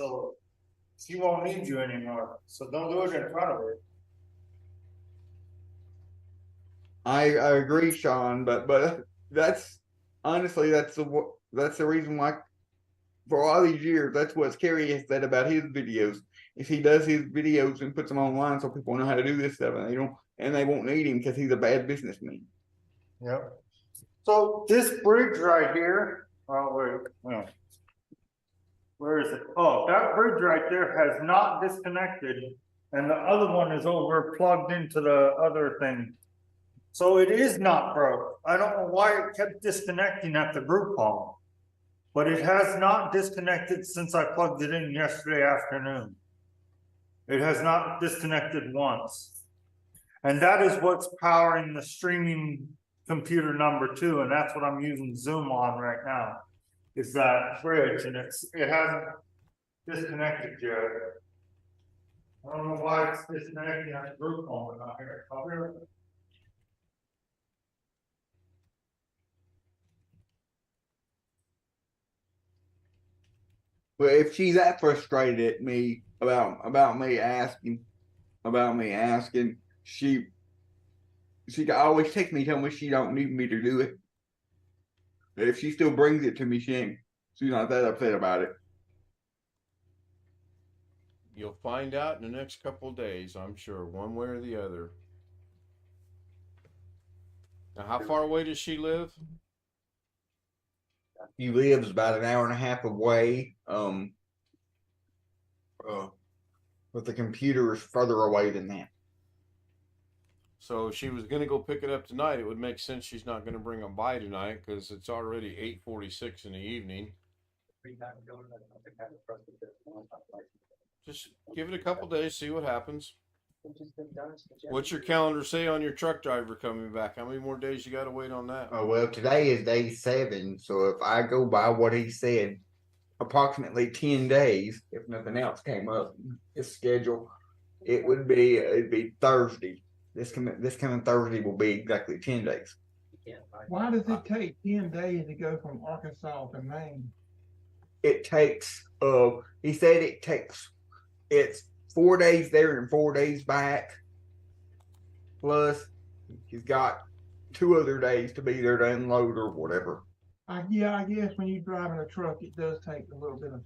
she won't need you anymore. So don't do it in front of her. I agree, Sean, but that's honestly that's the reason why for all these years that's what Kerry has said about his videos. If he does his videos and puts them online so people know how to do this stuff, and they won't need him because he's a bad businessman. Yep. So this bridge right here, oh wait, well, Where is it? Oh, that bridge right there has not disconnected, and the other one is over plugged into the other thing. So it is not broke. I don't know why it kept disconnecting at the group home. But it has not disconnected since I plugged it in yesterday afternoon. It has not disconnected once. And that is what's powering the streaming computer #2, and that's what I'm using Zoom on right now. Is that bridge, and it hasn't disconnected yet. I don't know why it's disconnecting at the group home and not here. I'll be right back. But if she's that frustrated at me about me asking, she can always text me, tell me she don't need me to do it. But if she still brings it to me, she's not that upset about it. You'll find out in the next couple of days, I'm sure, one way or the other. Now, how far away does she live? He lives about an hour and a half away. But the computer is further away than that. So if she was going to go pick it up tonight, it would make sense she's not going to bring them by tonight because it's already 8:46 in the evening. Just give it a couple days, see what happens. What's your calendar say on your truck driver coming back? How many more days you got to wait on that? Oh, well, today is day 7. So if I go by what he said, approximately 10 days, if nothing else came up, his schedule, it'd be Thursday. This coming Thursday will be exactly 10 days. Why does it take 10 days to go from Arkansas to Maine? It takes, he said it's 4 days there and 4 days back. Plus, he's got 2 other days to be there to unload or whatever. I guess when you're driving a truck, it does take a little bit of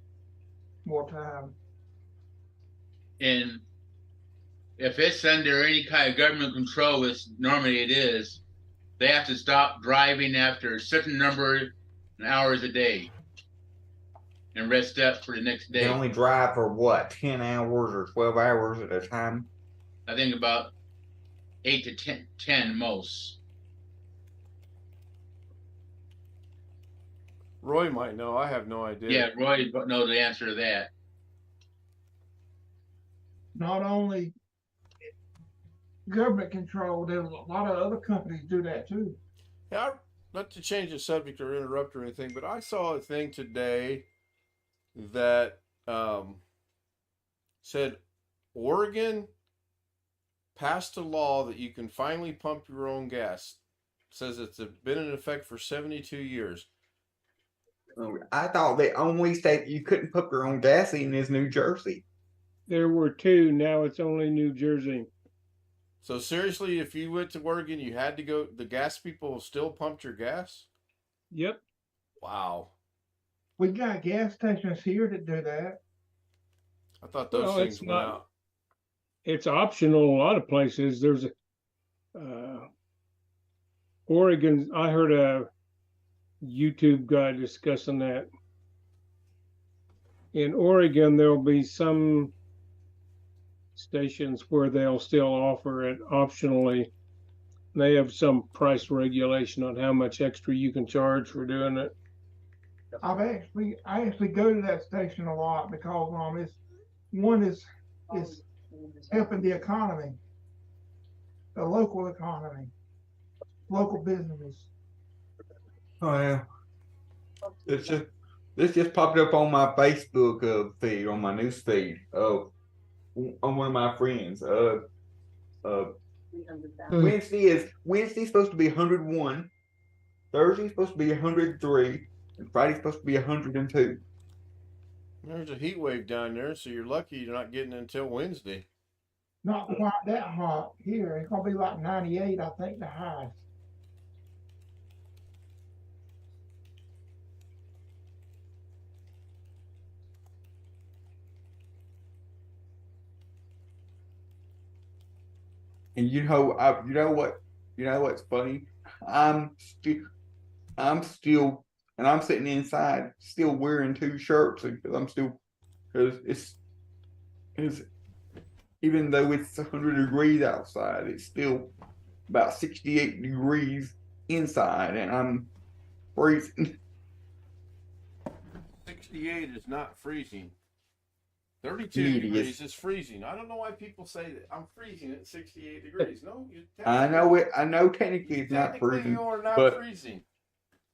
more time. And if it's under any kind of government control, as normally it is, they have to stop driving after a certain number of hours a day and rest up for the next day. They only drive for what, 10 hours or 12 hours at a time? I think about 8 to 10 most. Roy might know. I have no idea. Yeah, Roy knows the answer to that. Not only government control, there's a lot of other companies do that too. Yeah, not to change the subject or interrupt or anything, but I saw a thing today that said Oregon passed a law that you can finally pump your own gas. It says it's been in effect for 72 years. I thought the only state you couldn't put your own gas in is New Jersey. There were 2. Now it's only New Jersey. So seriously, if you went to Oregon, you had to go. The gas people still pumped your gas? Yep. Wow. We got gas stations here that do that. I thought those things went out. It's optional in a lot of places. There's Oregon. I heard a YouTube guy discussing that. In Oregon, there'll be some stations where they'll still offer it optionally. They have some price regulation on how much extra you can charge for doing it. I actually go to that station a lot because it's helping the economy, the local economy, local businesses. Oh yeah. This just popped up on my Facebook feed, on my news feed on one of my friends. Wednesday's supposed to be 101, Thursday's supposed to be 103, and Friday's supposed to be 102. There's a heat wave down there, so you're lucky you're not getting it until Wednesday. Not quite that hot here. It's gonna be like 98, I think, the high. And you know what's funny? I'm still and I'm sitting inside still wearing 2 shirts because it's even though it's 100 degrees outside, it's still about 68 degrees inside, and I'm freezing. 68 is not freezing. 32 It degrees is. is freezing. I don't know why people say that I'm freezing at 68 degrees. No, you I know it. I know technically it's not freezing, you are not but freezing.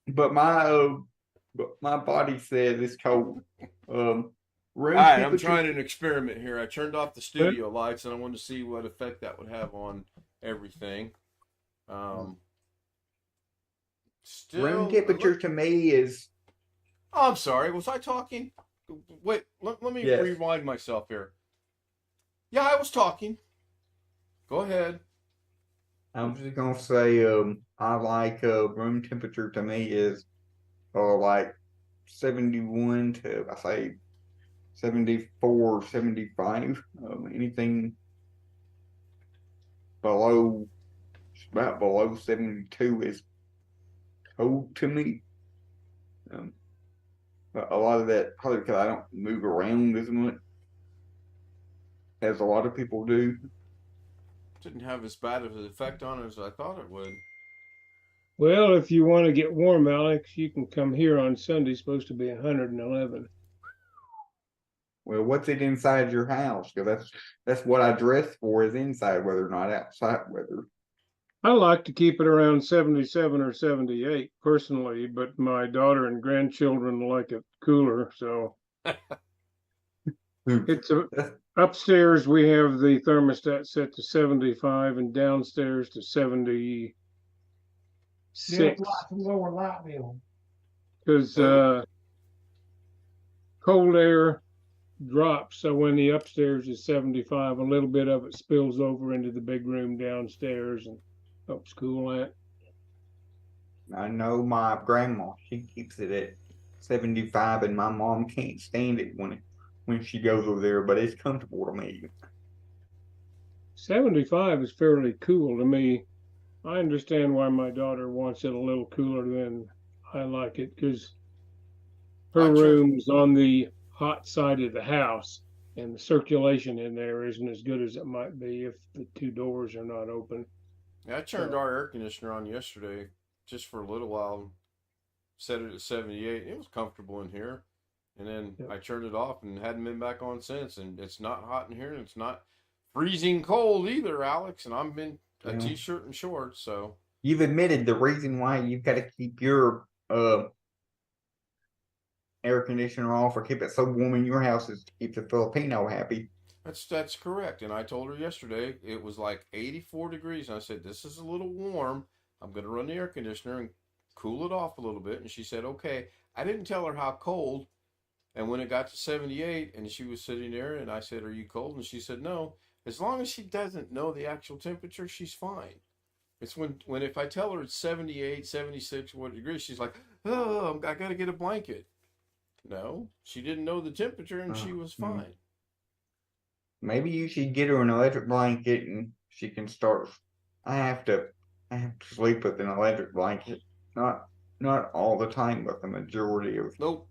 but my body says it's cold. Room All right, I'm temperature. trying an experiment here. I turned off the studio lights, and I wanted to see what effect that would have on everything. Still, Room temperature to me is. Oh, I'm sorry. Was I talking? Wait, let me Yes. rewind myself here. Yeah, I was talking. Go ahead. I'm just gonna say, I like room temperature to me is, like 71 to I say 74, 75. Anything below, about below 72 is cold to me. But a lot of that probably because I don't move around as much as a lot of people do. Didn't have as bad of an effect on it as I thought it would. Well, if you want to get warm, Alex, you can come here on Sunday. It's supposed to be 111. Well, what's it inside your house? Because that's what I dress for is inside weather, not outside weather. I like to keep it around 77 or 78 personally, but my daughter and grandchildren like it cooler. So it's upstairs. We have the thermostat set to 75 and downstairs to 76. Lower light bill. Because cold air drops. So when the upstairs is 75, a little bit of it spills over into the big room downstairs and helps cool that. I know my grandma, she keeps it at 75, and my mom can't stand it when she goes over there, but it's comfortable to me. 75 is fairly cool to me. I understand why my daughter wants it a little cooler than I like it, because her room's on the hot side of the house, and the circulation in there isn't as good as it might be if the 2 doors are not open. Yeah, I turned our air conditioner on yesterday just for a little while, set it at 78. It was comfortable in here. And then I turned it off and hadn't been back on since. And it's not hot in here, and it's not freezing cold either, Alex. And I'm in a t-shirt and shorts, so. You've admitted the reason why you've got to keep your air conditioner off or keep it so warm in your house is to keep the Filipino happy. That's correct. And I told her yesterday it was like 84 degrees. And I said, this is a little warm. I'm going to run the air conditioner and cool it off a little bit. And she said, okay. I didn't tell her how cold. And when it got to 78 and she was sitting there and I said, are you cold? And she said, no. As long as she doesn't know the actual temperature, she's fine. It's when if I tell her it's 78, 76, what degrees, she's like, oh, I got to get a blanket. No, she didn't know the temperature and she was fine. Maybe you should get her an electric blanket and she can start. I have to sleep with an electric blanket. Not all the time, but the majority of. Nope.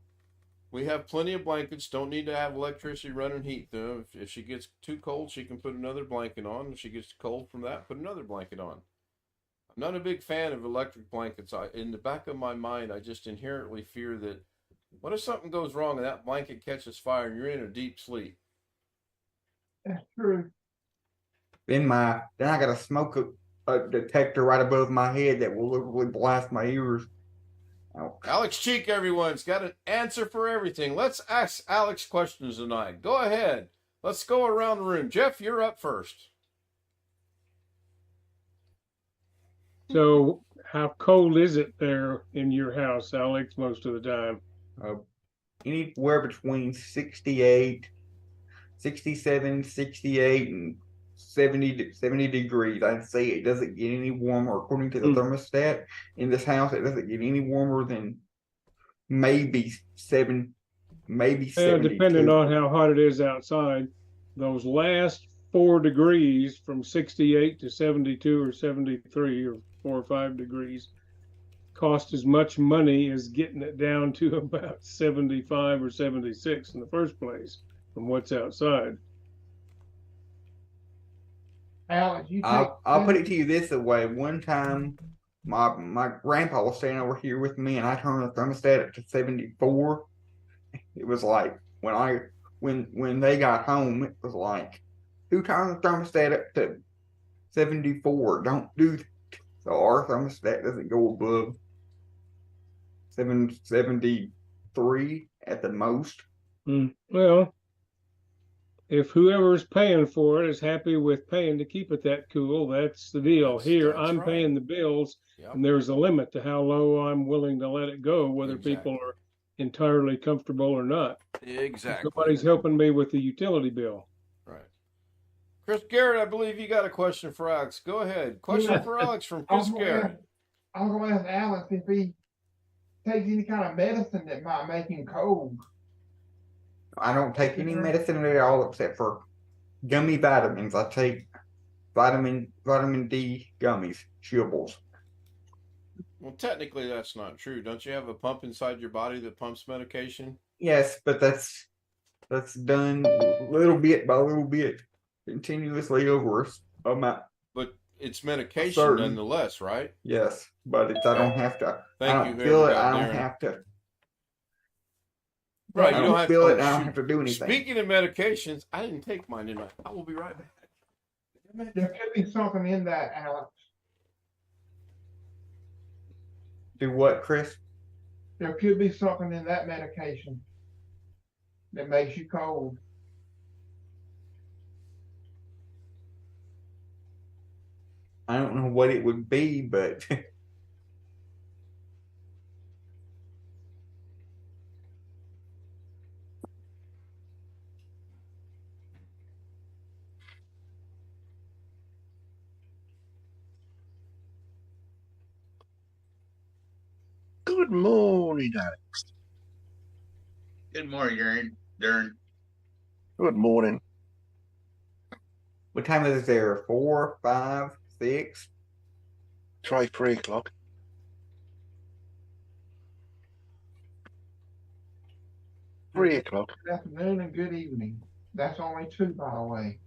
We have plenty of blankets. Don't need to have electricity running heat through. If she gets too cold, she can put another blanket on. If she gets cold from that, put another blanket on. I'm not a big fan of electric blankets. In the back of my mind, I just inherently fear that what if something goes wrong and that blanket catches fire and you're in a deep sleep? That's true. Then I got a smoke detector right above my head that will literally blast my ears. Oh. Alex Cheek, everyone's got an answer for everything. Let's ask Alex questions tonight. Go ahead. Let's go around the room. Jeff, you're up first. So how cold is it there in your house, Alex, most of the time? Anywhere between 68, 67, 68, and 70 degrees. I'd say it doesn't get any warmer. According to the thermostat in this house, it doesn't get any warmer than maybe 72. Depending on how hot it is outside, those last 4 degrees from 68 to 72 or 73 or 4 or 5 degrees, cost as much money as getting it down to about 75 or 76 in the first place from what's outside. Alex, I'll put it to you this way. One time, my grandpa was staying over here with me, and I turned the thermostat up to 74. It was like when they got home, it was like, who turned the thermostat up to 74? Don't do that. So our thermostat doesn't go above 773 at the most. Well, if whoever's paying for it is happy with paying to keep it that cool, that's the deal. Here, that's I'm right. paying the bills, Yep. and there's a limit to how low I'm willing to let it go, whether people are entirely comfortable or not. Exactly. Nobody's helping me with the utility bill. Right. Chris Garrett, I believe you got a question for Alex. Go ahead. Question for Alex from Chris Garrett. I was going to ask Alex if he takes any kind of medicine that might make him cold. I don't take any medicine at all except for gummy vitamins. I take vitamin D gummies, chewables. Well, technically, that's not true. Don't you have a pump inside your body that pumps medication? Yes, but that's done little bit by little bit, continuously over a month. But it's medication nonetheless, right? Yes, but I don't have to. Thank I you, don't feel it. whoever I got don't Darren. have to. Right, I you don't don't have feel to. it. I don't have to do anything. Speaking of medications, I didn't take mine tonight. I will be right back. There could be something in that, Alex. Do what, Chris? There could be something in that medication that makes you cold. I don't know what it would be, but Good morning, Alex. Good morning, Darren. Good morning. what time is it there? 4, 5, 6? Try 3 o'clock. Good 3 o'clock. afternoon and good evening. That's only 2, by the way.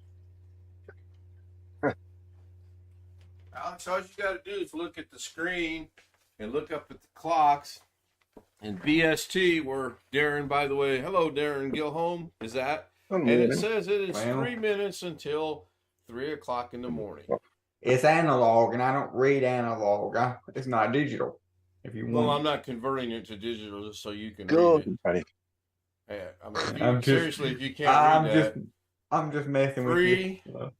Alex, all you got to do is look at the screen and look up at the clocks. And BST, where Darren, by the way, hello, Darren Gilholm, is that? And it says it is 3 minutes until 3 o'clock in the morning. It's analog, and I don't read analog. It's not digital. If you want. Well, I'm not converting it to digital just so you can Good. read it. Yeah, I mean, seriously, if you can't read that. I'm just messing with 3. you.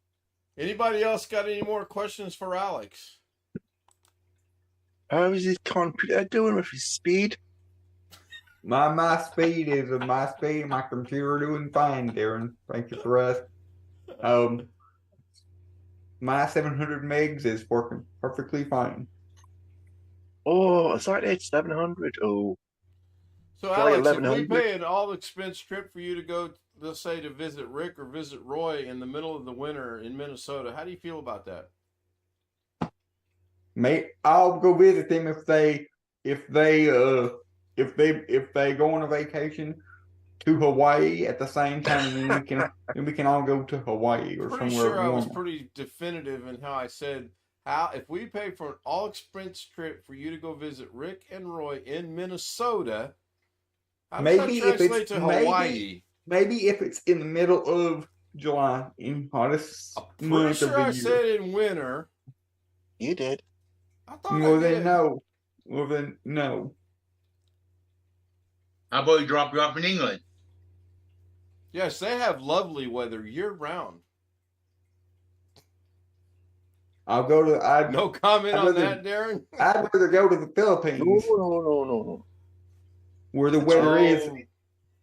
Anybody else got any more questions for Alex? How is his computer doing with his speed? My speed is my speed. My computer doing fine, Darren. Thank you for us. My 700 megs is working perfectly fine. Oh, is that it? 700? Oh. So Alex, if we pay an all-expense trip for you to go, let's say, to visit Rick or visit Roy in the middle of the winter in Minnesota, how do you feel about that? I'll go visit them if they go on a vacation to Hawaii at the same time, and we can all go to Hawaii or Pretty somewhere sure I was warmer. pretty definitive in how I said, how if we pay for an all-expense trip for you to go visit Rick and Roy in Minnesota, how does that translate to Hawaii? Maybe if it's in the middle of July, in hottest month of the year. I said in winter. You did. I thought Well, I did. then no. Well, then no. How about we drop you off in England? Yes, they have lovely weather year-round. I'll go to. No comment on that, Darren. I'd rather go to the Philippines. No. Where the weather is.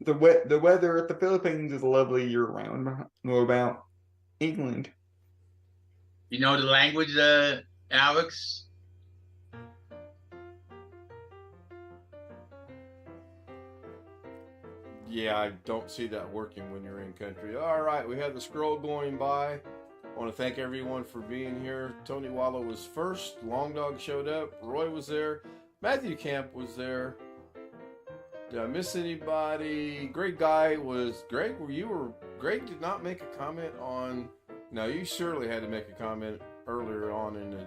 The weather at the Philippines is lovely year-round. What about England? You know the language, Alex? Yeah, I don't see that working when you're in country. All right, we had the scroll going by. I want to thank everyone for being here. Tony Wallow was first. Long Dog showed up. Roy was there. Matthew Camp was there. Did I miss anybody? Greg Guy was Greg. Greg did not make a comment on. No, you surely had to make a comment earlier on in the.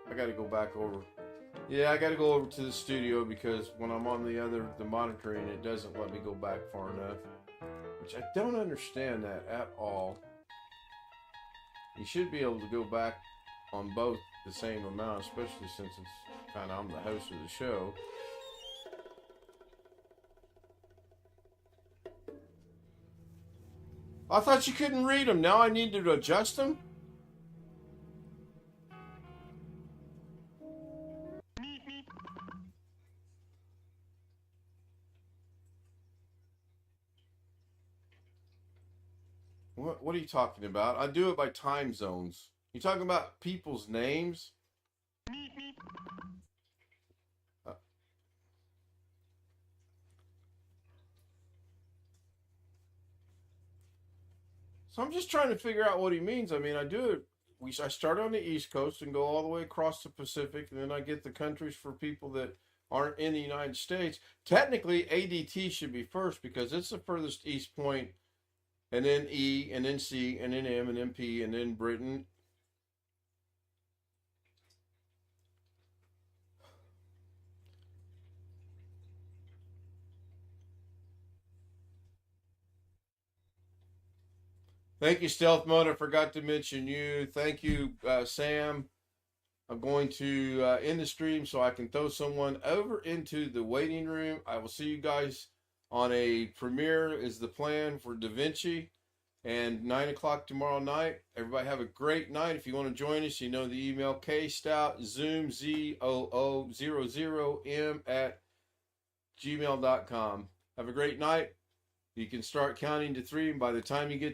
I got to go back over. Yeah, I got to go over to the studio because when I'm on the monitoring, it doesn't let me go back far enough. Which I don't understand that at all. You should be able to go back on both the same amount, especially since it's kind of I'm the host of the show. I thought you couldn't read them. Now I need to adjust them? What are you talking about? I do it by time zones. You talking about people's names? So I'm just trying to figure out what he means. I mean, I do it. I start on the East Coast and go all the way across the Pacific, and then I get the countries for people that aren't in the United States. Technically, ADT should be first because it's the furthest east point, and then E, and then C, and then M, and then P, and then Britain. Thank you, Stealth Mode. I forgot to mention you. Thank you, Sam. I'm going to end the stream so I can throw someone over into the waiting room. I will see you guys on a premiere is the plan for Da Vinci and 9 o'clock tomorrow night. Everybody have a great night. If you want to join us, you know the email Stout Zoom Z00M at gmail.com. Have a great night. You can start counting to 3, and by the time you get